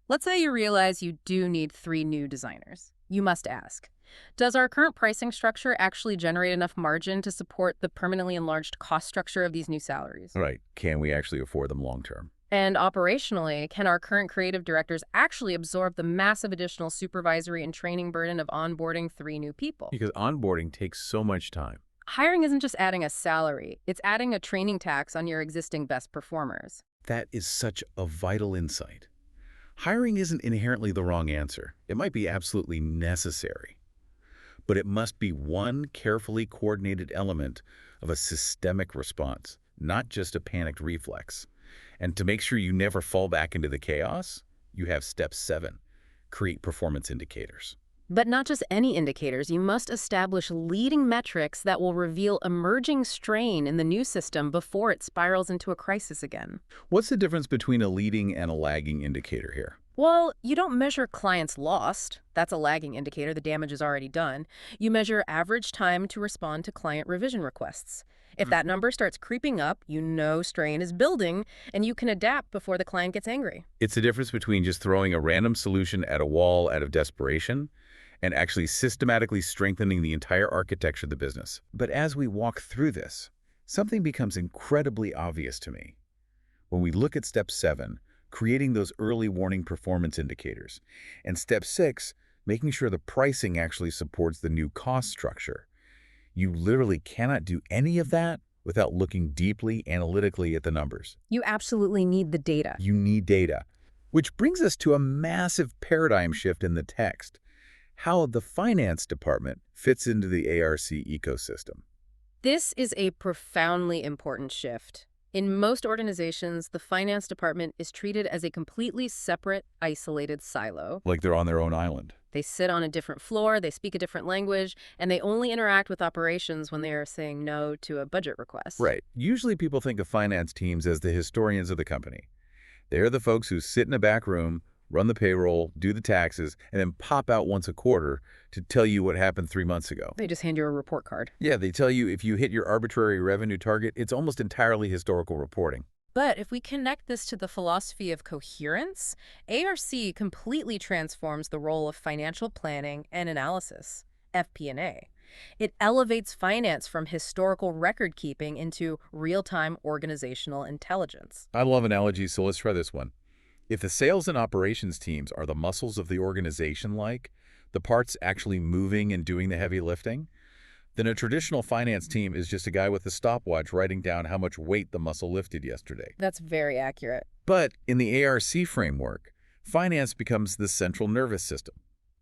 Let's say you realize you do need 3 new designers. You must ask, does our current pricing structure actually generate enough margin to support the permanently enlarged cost structure of these new salaries? Right. Can we actually afford them long term? And operationally, can our current creative directors actually absorb the massive additional supervisory and training burden of onboarding 3 new people? Because onboarding takes so much time. Hiring isn't just adding a salary, it's adding a training tax on your existing best performers. That is such a vital insight. Hiring isn't inherently the wrong answer. It might be absolutely necessary. But it must be one carefully coordinated element of a systemic response, not just a panicked reflex. And to make sure you never fall back into the chaos, you have step 7, create performance indicators. But not just any indicators, you must establish leading metrics that will reveal emerging strain in the new system before it spirals into a crisis again. What's the difference between a leading and a lagging indicator here? Well, you don't measure clients lost. That's a lagging indicator. The damage is already done. You measure average time to respond to client revision requests. If that number starts creeping up, you know strain is building, and you can adapt before the client gets angry. It's the difference between just throwing a random solution at a wall out of desperation and actually systematically strengthening the entire architecture of the business. But as we walk through this, something becomes incredibly obvious to me. When we look at step 7, creating those early warning performance indicators, and step 6, making sure the pricing actually supports the new cost structure, you literally cannot do any of that without looking deeply analytically at the numbers. You absolutely need the data. You need data. Which brings us to a massive paradigm shift in the text, how the finance department fits into the ARC ecosystem. This is a profoundly important shift. In most organizations, the finance department is treated as a completely separate, isolated silo. Like they're on their own island. They sit on a different floor, they speak a different language, and they only interact with operations when they are saying no to a budget request. Right. Usually people think of finance teams as the historians of the company. They're the folks who sit in a back room, run the payroll, do the taxes, and then pop out once a quarter to tell you what happened 3 months ago. They just hand you a report card. Yeah, they tell you if you hit your arbitrary revenue target, it's almost entirely historical reporting. But if we connect this to the philosophy of coherence, ARC completely transforms the role of financial planning and analysis, FP&A. It elevates finance from historical record-keeping into real-time organizational intelligence. I love analogies, so let's try this one. If the sales and operations teams are the muscles of the organization, like the parts actually moving and doing the heavy lifting, then a traditional finance team is just a guy with a stopwatch writing down how much weight the muscle lifted yesterday. That's very accurate. But in the ARC framework, finance becomes the central nervous system.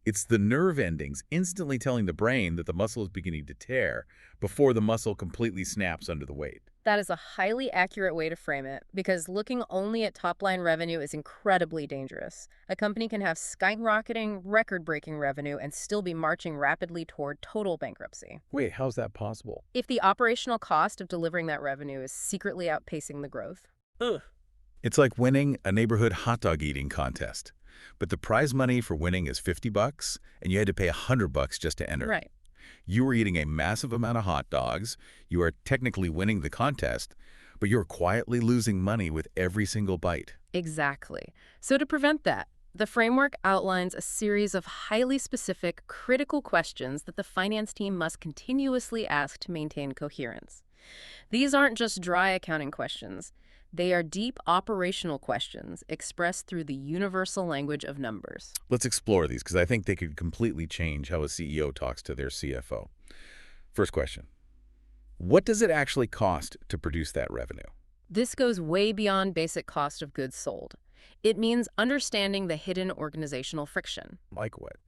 It's the nerve endings instantly telling the brain that the muscle is beginning to tear before the muscle completely snaps under the weight. That is a highly accurate way to frame it, because looking only at top-line revenue is incredibly dangerous. A company can have skyrocketing, record-breaking revenue and still be marching rapidly toward total bankruptcy. Wait, how's that possible? If the operational cost of delivering that revenue is secretly outpacing the growth. Ugh. It's like winning a neighborhood hot dog eating contest. But the prize money for winning is $50, and you had to pay $100 just to enter. Right. You were eating a massive amount of hot dogs. You are technically winning the contest, but you're quietly losing money with every single bite. Exactly. So to prevent that, the framework outlines a series of highly specific, critical questions that the finance team must continuously ask to maintain coherence. These aren't just dry accounting questions. They are deep operational questions expressed through the universal language of numbers. Let's explore these, because I think they could completely change how a CEO talks to their CFO. First question. What does it actually cost to produce that revenue? This goes way beyond basic cost of goods sold. It means understanding the hidden organizational friction. Like what?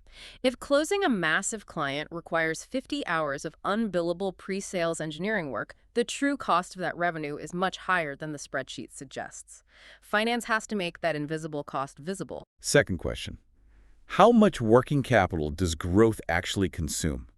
If closing a massive client requires 50 hours of unbillable pre-sales engineering work, the true cost of that revenue is much higher than the spreadsheet suggests. Finance has to make that invisible cost visible. Second question. How much working capital does growth actually consume?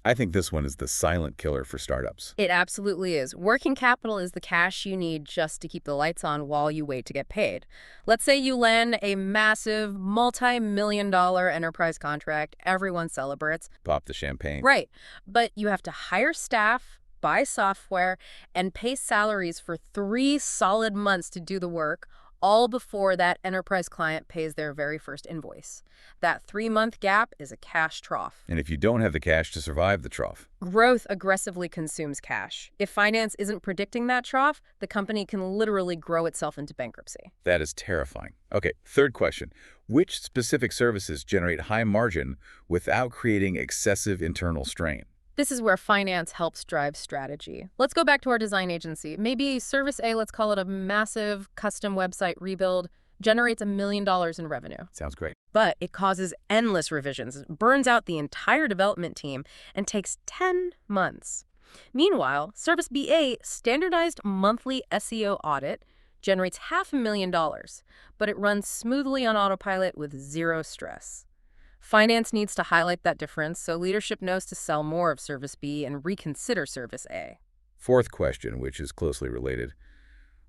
I think this one is the silent killer for startups. It absolutely is. Working capital is the cash you need just to keep the lights on while you wait to get paid. Let's say you land a massive multi-million-dollar enterprise contract. Everyone celebrates. Pop the champagne. Right. But you have to hire staff, buy software, and pay salaries for 3 solid months to do the work, all before that enterprise client pays their very first invoice. That 3-month gap is a cash trough. And if you don't have the cash to survive the trough? Growth aggressively consumes cash. If finance isn't predicting that trough, the company can literally grow itself into bankruptcy. That is terrifying. Okay, third question. Which specific services generate high margin without creating excessive internal strain? This is where finance helps drive strategy. Let's go back to our design agency. Maybe Service A, let's call it a massive custom website rebuild, generates $1 million in revenue. Sounds great. But it causes endless revisions, burns out the entire development team, and takes 10 months. Meanwhile, Service BA, standardized monthly SEO audit, generates $500,000, but it runs smoothly on autopilot with zero stress. Finance needs to highlight that difference so leadership knows to sell more of Service B and reconsider Service A. Fourth question, which is closely related.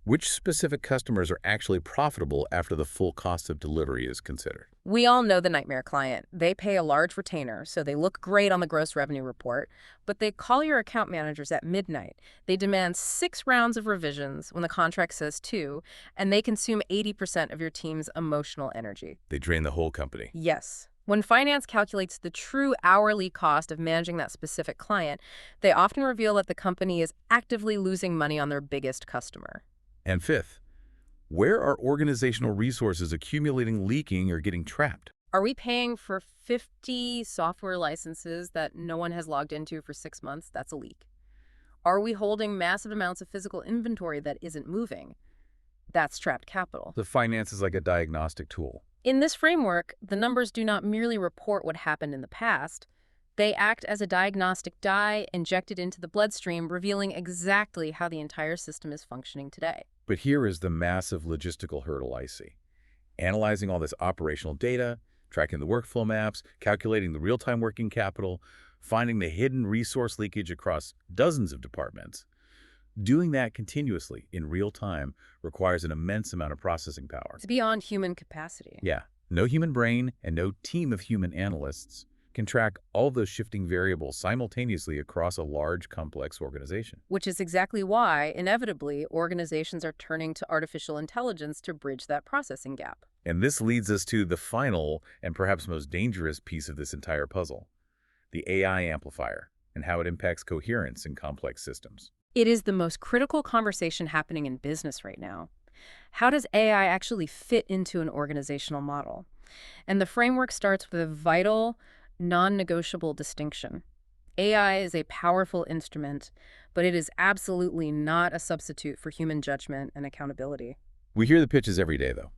Which specific customers are actually profitable after the full cost of delivery is considered? We all know the nightmare client. They pay a large retainer, so they look great on the gross revenue report, but they call your account managers at midnight. They demand 6 rounds of revisions when the contract says 2, and they consume 80% of your team's emotional energy. They drain the whole company. Yes. When finance calculates the true hourly cost of managing that specific client, they often reveal that the company is actively losing money on their biggest customer. And fifth, where are organizational resources accumulating, leaking, or getting trapped? Are we paying for 50 software licenses that no one has logged into for 6 months? That's a leak. Are we holding massive amounts of physical inventory that isn't moving? That's trapped capital. The finance is like a diagnostic tool. In this framework, the numbers do not merely report what happened in the past. They act as a diagnostic dye injected into the bloodstream, revealing exactly how the entire system is functioning today. But here is the massive logistical hurdle I see. Analyzing all this operational data, tracking the workflow maps, calculating the real-time working capital, finding the hidden resource leakage across dozens of departments. Doing that continuously in real time requires an immense amount of processing power. It's beyond human capacity. Yeah, no human brain and no team of human analysts can track all of those shifting variables simultaneously across a large, complex organization. Which is exactly why, inevitably, organizations are turning to artificial intelligence to bridge that processing gap. And this leads us to the final and perhaps most dangerous piece of this entire puzzle, the AI amplifier and how it impacts coherence in complex systems. It is the most critical conversation happening in business right now. How does AI actually fit into an organizational model? And the framework starts with a vital, non-negotiable distinction. AI is a powerful instrument, but it is absolutely not a substitute for human judgment and accountability. We hear the pitches every day, though.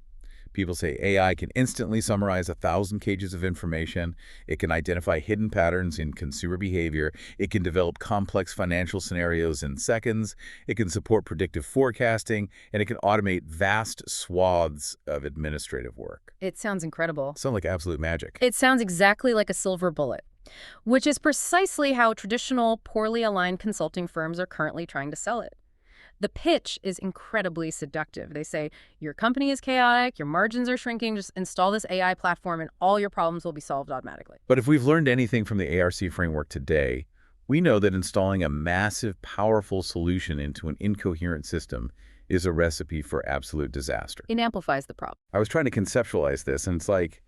People say AI can instantly summarize 1,000 pages of information. It can identify hidden patterns in consumer behavior. It can develop complex financial scenarios in seconds. It can support predictive forecasting, and it can automate vast swaths of administrative work. It sounds incredible. Sound like absolute magic. It sounds exactly like a silver bullet, which is precisely how traditional, poorly aligned consulting firms are currently trying to sell it. The pitch is incredibly seductive. They say, your company is chaotic, your margins are shrinking, just install this AI platform and all your problems will be solved automatically. But if we've learned anything from the ARC framework today, we know that installing a massive, powerful solution into an incoherent system is a recipe for absolute disaster. It amplifies the problem. I was trying to conceptualize this, and it's like,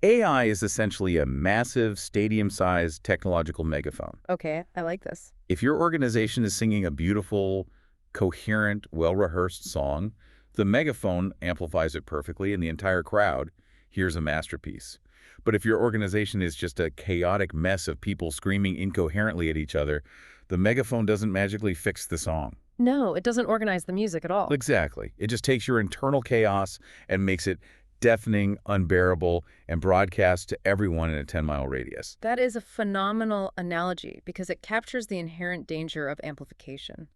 AI is essentially a massive, stadium-sized technological megaphone. Okay, I like this. If your organization is singing a beautiful, coherent, well-rehearsed song, the megaphone amplifies it perfectly and the entire crowd hears a masterpiece. But if your organization is just a chaotic mess of people screaming incoherently at each other, the megaphone doesn't magically fix the song. No, it doesn't organize the music at all. Exactly. It just takes your internal chaos and makes it deafening, unbearable, and broadcast to everyone in a 10-mile radius. That is a phenomenal analogy because it captures the inherent danger of amplification.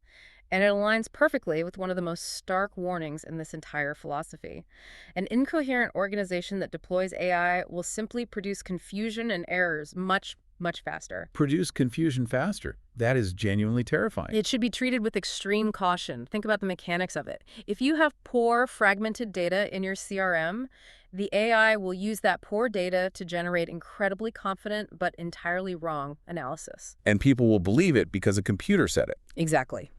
And it aligns perfectly with one of the most stark warnings in this entire philosophy. An incoherent organization that deploys AI will simply produce confusion and errors much faster. Produce confusion faster. That is genuinely terrifying. It should be treated with extreme caution. Think about the mechanics of it. If you have poor, fragmented data in your CRM, the AI will use that poor data to generate incredibly confident but entirely wrong analysis. And people will believe it because a computer said it. Exactly.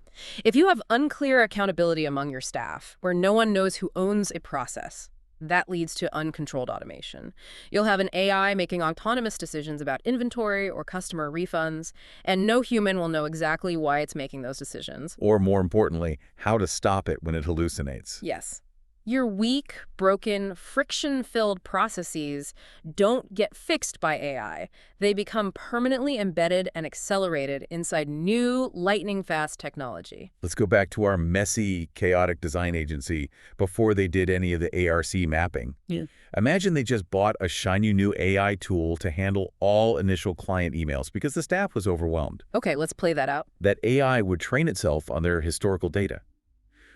If you have unclear accountability among your staff, where no one knows who owns a process, that leads to uncontrolled automation. You'll have an AI making autonomous decisions about inventory or customer refunds, and no human will know exactly why it's making those decisions. Or more importantly, how to stop it when it hallucinates. Yes. Your weak, broken, friction-filled processes don't get fixed by AI. They become permanently embedded and accelerated inside new, lightning-fast technology. Let's go back to our messy, chaotic design agency before they did any of the ARC mapping. Yeah. Imagine they just bought a shiny new AI tool to handle all initial client emails because the staff was overwhelmed. Okay, let's play that out. That AI would train itself on their historical data,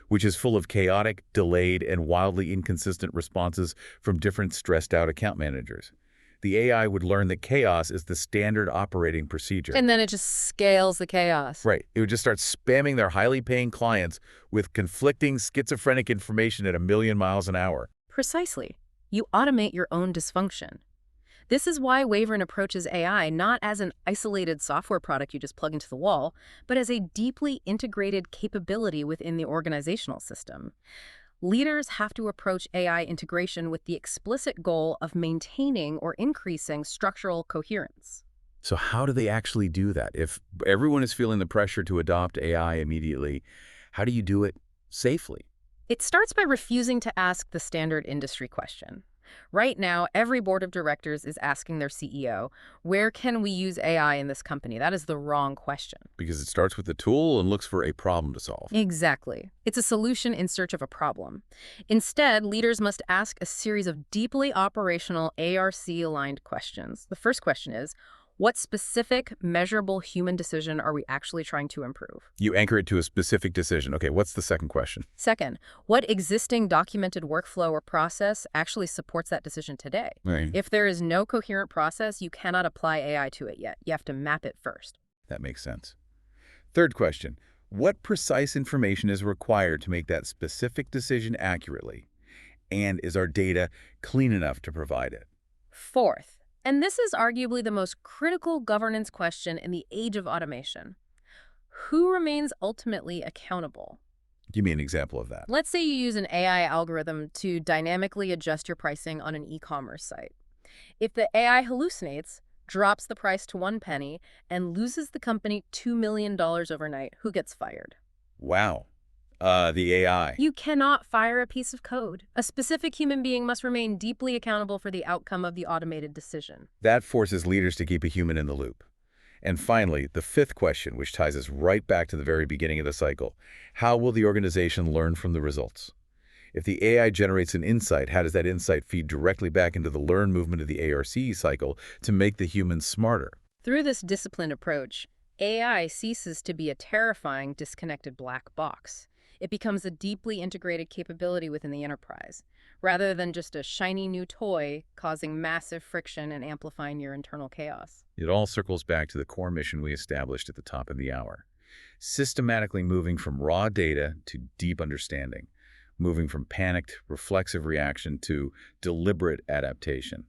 which is full of chaotic, delayed, and wildly inconsistent responses from different stressed-out account managers. The AI would learn that chaos is the standard operating procedure. And then it just scales the chaos. Right. It would just start spamming their highly paying clients with conflicting, schizophrenic information at 1,000,000 miles an hour. Precisely. You automate your own dysfunction. This is why WaveRen approaches AI not as an isolated software product you just plug into the wall, but as a deeply integrated capability within the organizational system. Leaders have to approach AI integration with the explicit goal of maintaining or increasing structural coherence. So how do they actually do that? If everyone is feeling the pressure to adopt AI immediately, how do you do it safely? It starts by refusing to ask the standard industry question. Right now, every board of directors is asking their CEO, where can we use AI in this company? That is the wrong question. Because it starts with the tool and looks for a problem to solve. Exactly. It's a solution in search of a problem. Instead, leaders must ask a series of deeply operational ARC-aligned questions. The first question is, what specific, measurable human decision are we actually trying to improve? You anchor it to a specific decision. Okay, what's the second question? Second, what existing documented workflow or process actually supports that decision today? Right. If there is no coherent process, you cannot apply AI to it yet. You have to map it first. That makes sense. Third question, what precise information is required to make that specific decision accurately? And is our data clean enough to provide it? Fourth, and this is arguably the most critical governance question in the age of automation. Who remains ultimately accountable? Give me an example of that. Let's say you use an AI algorithm to dynamically adjust your pricing on an e-commerce site. If the AI hallucinates, drops the price to 1 penny, and loses the company $2 million overnight, who gets fired? Wow. The AI. You cannot fire a piece of code. A specific human being must remain deeply accountable for the outcome of the automated decision. That forces leaders to keep a human in the loop. And finally, the fifth question, which ties us right back to the very beginning of the cycle. How will the organization learn from the results? If the AI generates an insight, how does that insight feed directly back into the learn movement of the ARC cycle to make the humans smarter? Through this disciplined approach, AI ceases to be a terrifying, disconnected black box. It becomes a deeply integrated capability within the enterprise, rather than just a shiny new toy causing massive friction and amplifying your internal chaos. It all circles back to the core mission we established at the top of the hour. Systematically moving from raw data to deep understanding, moving from panicked, reflexive reaction to deliberate adaptation,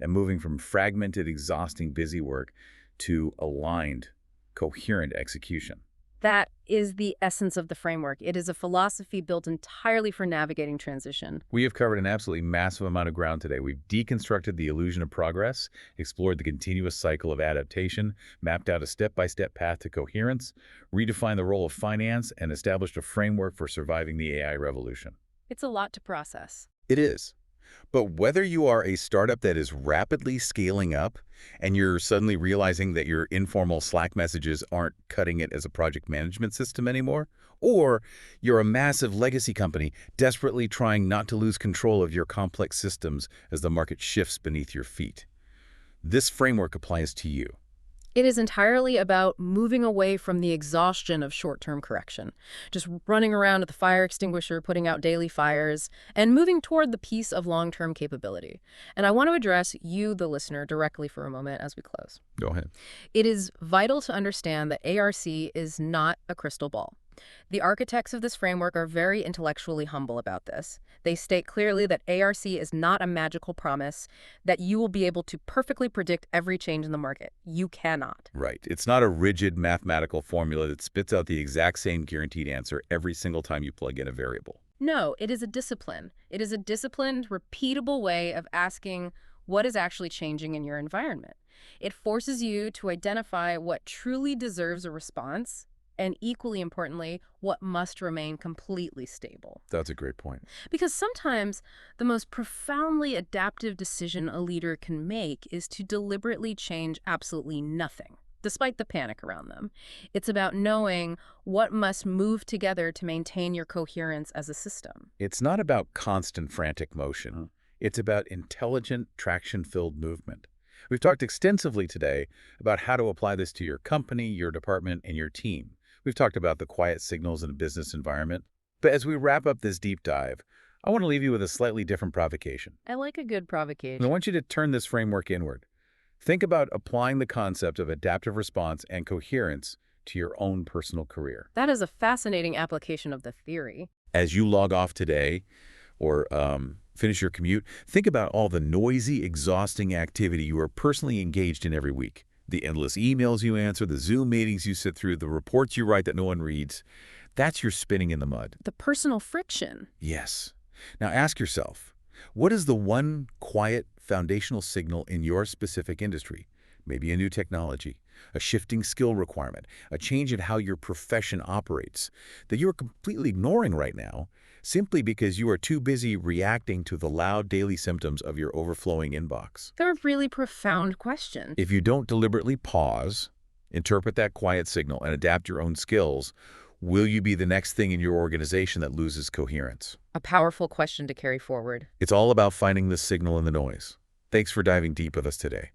and moving from fragmented, exhausting busy work to aligned, coherent execution. That is the essence of the framework. It is a philosophy built entirely for navigating transition. We have covered an absolutely massive amount of ground today. We've deconstructed the illusion of progress, explored the continuous cycle of adaptation, mapped out a step-by-step path to coherence, redefined the role of finance, and established a framework for surviving the AI revolution. It's a lot to process. It is. But whether you are a startup that is rapidly scaling up and you're suddenly realizing that your informal Slack messages aren't cutting it as a project management system anymore, or you're a massive legacy company desperately trying not to lose control of your complex systems as the market shifts beneath your feet, this framework applies to you. It is entirely about moving away from the exhaustion of short-term correction, just running around at the fire extinguisher, putting out daily fires, and moving toward the peace of long-term capability. And I want to address you, the listener, directly for a moment as we close. Go ahead. It is vital to understand that ARC is not a crystal ball. The architects of this framework are very intellectually humble about this. They state clearly that ARC is not a magical promise that you will be able to perfectly predict every change in the market. You cannot. Right. It's not a rigid mathematical formula that spits out the exact same guaranteed answer every single time you plug in a variable. No, it is a discipline. It is a disciplined, repeatable way of asking what is actually changing in your environment. It forces you to identify what truly deserves a response, and equally importantly, what must remain completely stable. That's a great point. Because sometimes the most profoundly adaptive decision a leader can make is to deliberately change absolutely nothing, despite the panic around them. It's about knowing what must move together to maintain your coherence as a system. It's not about constant frantic motion. It's about intelligent, traction-filled movement. We've talked extensively today about how to apply this to your company, your department, and your team. We've talked about the quiet signals in a business environment. But as we wrap up this deep dive, I want to leave you with a slightly different provocation. I like a good provocation. I want you to turn this framework inward. Think about applying the concept of adaptive response and coherence to your own personal career. That is a fascinating application of the theory. As you log off today or finish your commute, think about all the noisy, exhausting activity you are personally engaged in every week. The endless emails you answer, the Zoom meetings you sit through, the reports you write that no one reads. That's your spinning in the mud. The personal friction. Yes. Now ask yourself, what is the one quiet foundational signal in your specific industry? Maybe a new technology, a shifting skill requirement, a change in how your profession operates that you're completely ignoring right now simply because you are too busy reacting to the loud daily symptoms of your overflowing inbox. They're really profound questions. If you don't deliberately pause, interpret that quiet signal, and adapt your own skills, will you be the next thing in your organization that loses coherence? A powerful question to carry forward. It's all about finding the signal in the noise. Thanks for diving deep with us today.